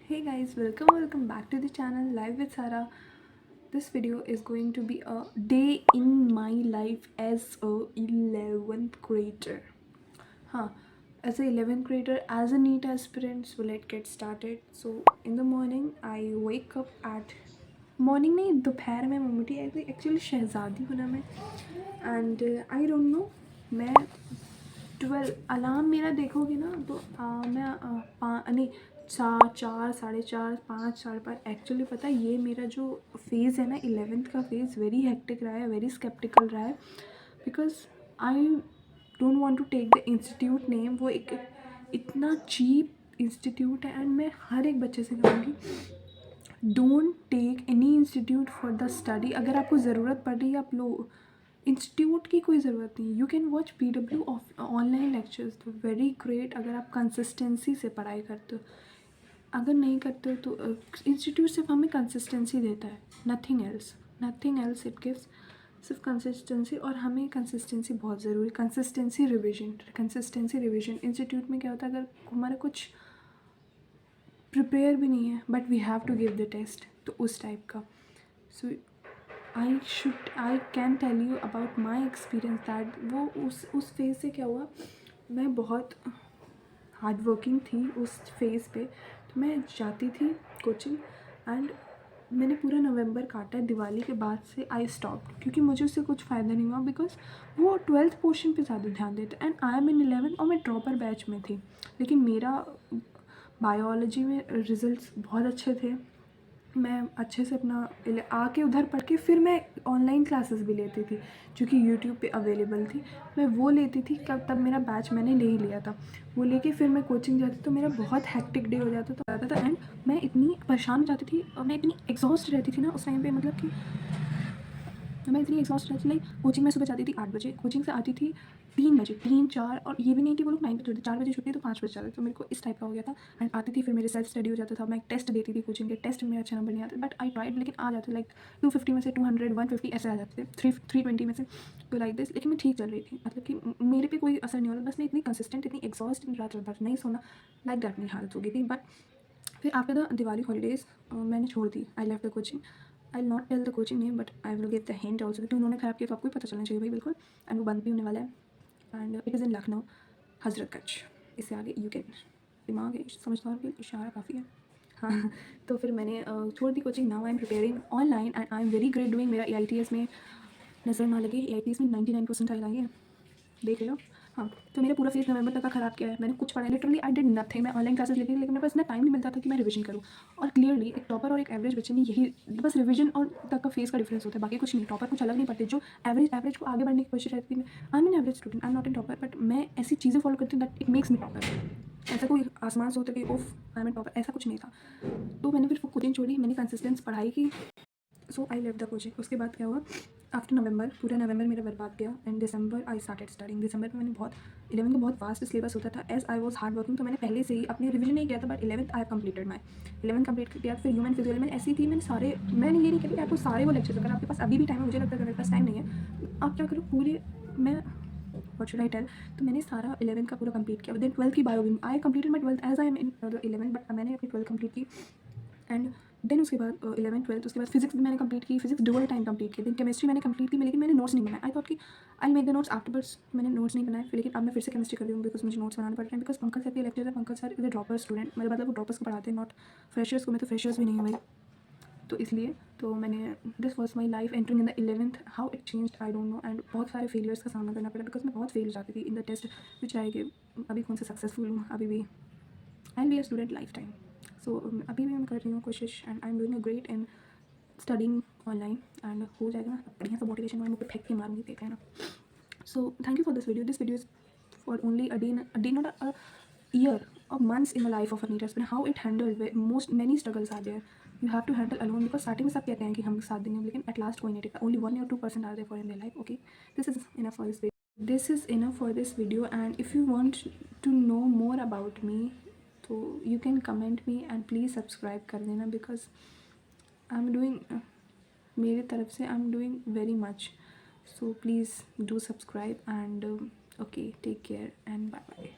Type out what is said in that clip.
Hey guys, welcome back to the channel Live with Sarah. This video is going to be a day in my life as a 11th grader. Huh, as a 11th grader, as a NEET aspirant. So let's get started. So in the morning I wake up at morning नहीं दोपहर में mummy आई थी actually शहज़ादी हूँ ना मैं and I don't know मैं 12 alarm मेरा देखोगे ना तो मैं नहीं 4 साढ़े 4 5 साढ़े 5 एक्चुअली पता है ये मेरा जो फेज़ है ना 11th का फेज़ वेरी हेक्टिक रहा है, वेरी स्केप्टिकल रहा है because I don't want to take the institute name. वो एक इतना चीप इंस्टीट्यूट है एंड मैं हर एक बच्चे से कहूँगी don't take any institute for the study. अगर आपको ज़रूरत पड़ रही है आप लो, इंस्टीट्यूट की कोई ज़रूरत नहीं। You can watch PW online lectures, तो वेरी ग्रेट अगर आप कंसिस्टेंसी से पढ़ाई करते हो। अगर नहीं करते हो तो इंस्टीट्यूट सिर्फ हमें कंसिस्टेंसी देता है, नथिंग एल्स इट गिव्स, सिर्फ कंसिस्टेंसी। और हमें कंसिस्टेंसी बहुत ज़रूरी, कंसिस्टेंसी रिविजन। इंस्टीट्यूट में क्या होता है अगर हमारा कुछ प्रिपेयर भी नहीं है but we have to give the test, तो उस टाइप का। So I can tell you about my experience that वो उस फेज़ से क्या हुआ। मैं बहुत हार्ड वर्किंग थी उस फेज़ पे, तो मैं जाती थी कोचिंग एंड मैंने पूरा नवंबर काटा है। दिवाली के बाद से आई स्टॉप क्योंकि मुझे उससे कुछ फ़ायदा नहीं हुआ बिकॉज वो 12th पोर्शन पे ज़्यादा ध्यान देते and I am in 11th और मैं ड्रॉपर बैच में थी। लेकिन मेरा बायोलॉजी में रिजल्ट्स बहुत अच्छे थे। मैं अच्छे से अपना आके उधर पढ़ के फिर मैं ऑनलाइन क्लासेस भी लेती थी जो कि यूट्यूब पे अवेलेबल थी। मैं वो लेती थी तब मेरा बैच मैंने ले ही लिया था। वो लेके फिर मैं कोचिंग जाती तो मेरा बहुत हेक्टिक डे हो जाता था एंड मैं इतनी परेशान हो जाती थी और मैं इतनी एग्जॉस्ट रहती थी ना उस टाइम पे, मतलब कि मैं इतनी एग्जॉस्ट रहती थी। कोचिंग में सुबह जाती थी 8 बजे, कोचिंग से आती थी 3 बजे, 3 4, और ये भी नहीं कि वो लोग 9 बजे, 4 बजे छुट्टी तो 5 बजे जाते, तो मेरे को इस टाइप का हो गया था। एंड आती थी फिर मेरे सेल्फ स्टडी हो जाता था, मैं टेस्ट देती थी कोचिंग के, टेस्ट में अच्छे नंबर नहीं आते बट आई ट्राइड, लेकिन आ जाते लाइक 250 में से 200 150 ऐसे आ जाते थे, 320 में से, तो लाइक दिस। लेकिन मैं ठीक चल रही थी, मतलब कि मेरे पे कोई असर नहीं हो रहा, बस मैं इतनी कंसिस्टेंट, इतनी एग्जॉस्ट, रात भर नहीं सोना, लाइक दैट मेरी हालत हो गई थी। बट फिर आफ्टर द दिवाली हॉलीडेज़ मैंने छोड़ दी, I left the coaching. I not tell the coaching name but I will give the hint also, क्योंकि उन्होंने ख़राब किया तो आपको भी पता चलना चाहिए भाई, बिल्कुल। एंड वो बंद भी होने वाला है and it is in Lucknow, Hazratganj. इससे आगे यू कैन, दिमाग है समझदार के इशारा काफ़ी है। हाँ तो फिर मैंने छोड़ दी coaching. Now I am preparing online and I am very great doing. मेरा AITS में नज़र ना लगे, AITS में 99% आई है, देख लो। हाँ, तो मेरा पूरा फेज़ नवंबर तक का ख़राब किया है। मैंने कुछ पढ़ा, लिटरली आई डिड नथिंग। मैं ऑनलाइन क्लासेस लेती थी लेकिन मेरे पास इतना टाइम नहीं मिलता था कि मैं रिवीजन करूँ। और क्लियरली एक टॉपर और एक एवरेज बच्चे में यही बस रिवीजन और तक का फेज़ का डिफरेंस होता है, बाकी कुछ नहीं। टॉपर कुछ अलग नहीं पढ़ते, जो एवरेज को आगे बढ़ने की कोशिश रहती है। I am an average student, I am not an topper, but मैं ऐसी चीज़ें फॉलो करती हूँ that it makes me topper. ऐसा कोई आसमान से होता कि ओफ आई एम एन टॉपर, ऐसा कुछ नहीं था। तो मैंने फिर कोचिंग छोड़ी, मैंने कंसिस्टेंस पढ़ाई की। सो आई लेफ्ट द कोचिंग। उसके बाद क्या हुआ, आफ्टर नवंबर, पूरा नवंबर मेरा बर्बाद गया and December I started studying. दिसंबर में मैंने बहुत 11th का बहुत वास्ट सिलेबस होता था, as I was hard working, तो मैंने पहले से ही अपने रिविजन नहीं किया था but 11th I completed my 11th complete किया। फिर ह्यूमन फिजिकल में ऐसी थी, मैंने ये नहीं किया कि आपको सारे वो लेक्चर्स, अगर आपके पास अभी भी टाइम है, मुझे लगता है अगर मेरे पास टाइम नहीं है आप क्या करो पूरे, मैं व्हाट शुड आई टेल, तो मैंने सारा 11th का पूरा कंप्लीट किया। देन 12th की bio, I completed my 12th as I am in 11th, but मैंने अपनी 12th कंप्लीट की। एंड देन उसके बाद 11th 12th, उसके बाद फिजिक्स भी मैंने कंप्लीट की, फिजिक्स डुअल टाइम कंप्लीट की। देन केमिस्ट्री मैंने कंप्लीट की, लेकिन मैंने नोट्स नहीं बनाए। आई थॉट कि I make the notes afterwards, मैंने नोट्स नहीं बनाए फिर। लेकिन अब मैं फिर से केमिस्ट्री कर रही हूँ बिकॉज मुझे नोट्स बनाने पड़ रहे हैं, बिकॉज पंकज सर के लेक्चर है। Pankaj sir is a dropper student, मेरा मतलब वो ड्रॉपर्स को पढ़ाते हैं, नॉट फ्रेशर्स को। मैं तो फ्रेशर्स भी नहीं हूँ भाई, तो इसलिए तो मैंने, this was my life entering in the 11th, how it changed I don't know. And बहुत सारे फेलियर्स का सामना करना पड़ा बिकॉज मैं बहुत फेल जाती थी इन द टेस्ट, विच आई कि अभी कौन से सक्सेसफुल हूँ, अभी भी I be a student life time. So अभी भी मैं कर रही हूँ कोशिश and I am doing a great in studying online and हो जाएगा ना बढ़िया सा मोटिवेशन, मैं मुझे फेंक के मारूंगी, देखा है ना। So thank you for this video. This video is for only a day, not a year or months in the life of a NEET aspirant, how it handled most many struggles are there, you have to handle alone, because starting में सब कहते हैं कि हम साथ देंगे, लेकिन at last कोई नहीं टिकता, only 1 or 2% are there for in their life. Okay, this is enough for this video. This is enough for this video, and if you want to know more about me, so you can comment me and please subscribe कर देना, because I'm doing मेरे तरफ से I'm doing very much, so please do subscribe and okay, take care and bye bye.